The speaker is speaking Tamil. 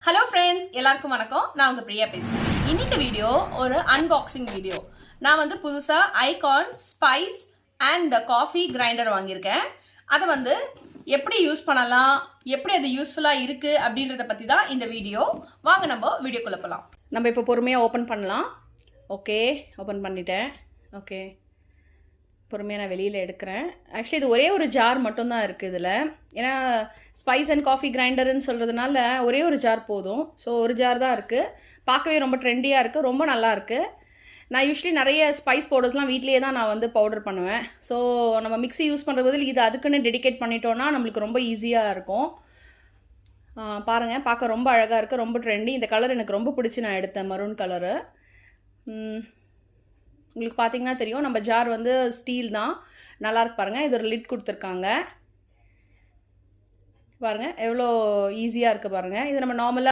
ஹலோ ஃப்ரெண்ட்ஸ், எல்லாருக்கும் வணக்கம். நான் உங்கள் பிரியா பேசுகிறேன். இன்னைக்கு வீடியோ ஒரு அன்பாக்சிங் வீடியோ. நான் புதுசாக icon spice and coffee grinder வாங்கியிருக்கேன். அதை எப்படி யூஸ் பண்ணலாம், எப்படி அது யூஸ்ஃபுல்லாக இருக்குது அப்படின்றத பற்றி தான் இந்த வீடியோ. வாங்க நம்ம வீடியோக்குள்ளே போகலாம். நம்ம இப்போ பொறுமையாக ஓப்பன் பண்ணலாம். ஓகே, ஓப்பன் பண்ணிட்டேன். ஓகே, பொறுமையாக நான் வெளியில் எடுக்கிறேன். ஆக்சுவலி இது ஒரே ஒரு ஜார் மட்டும்தான் இருக்குது இதில். ஏன்னா ஸ்பைஸ் அண்ட் காஃபி கிரைண்டர்னு சொல்கிறதுனால ஒரே ஒரு ஜார் போதும். ஸோ ஒரு ஜார் தான் இருக்குது. பார்க்கவே ரொம்ப ட்ரெண்டியாக இருக்குது, ரொம்ப நல்லா இருக்குது. நான் யூஸ்வலி நிறைய ஸ்பைஸ் பவுடர்ஸ்லாம் வீட்லேயே தான் நான் பவுடர் பண்ணுவேன். ஸோ நம்ம மிக்ஸி யூஸ் பண்ணுற பதில் இது அதுக்குன்னு டெடிகேட் பண்ணிட்டோன்னா நம்மளுக்கு ரொம்ப ஈஸியாக இருக்கும். பாருங்கள், பார்க்க ரொம்ப அழகாக இருக்குது, ரொம்ப ட்ரெண்டி. இந்த கலர் எனக்கு ரொம்ப பிடிச்சி நான் எடுத்தேன், மரூன் கலரு. உங்களுக்கு பார்த்தீங்கன்னா தெரியும், நம்ம ஜார் ஸ்டீல் தான், நல்லாயிருக்கு பாருங்கள். இது ஒரு லிட் கொடுத்துருக்காங்க பாருங்கள், எவ்வளோ ஈஸியாக இருக்குது பாருங்கள். இது நம்ம நார்மலாக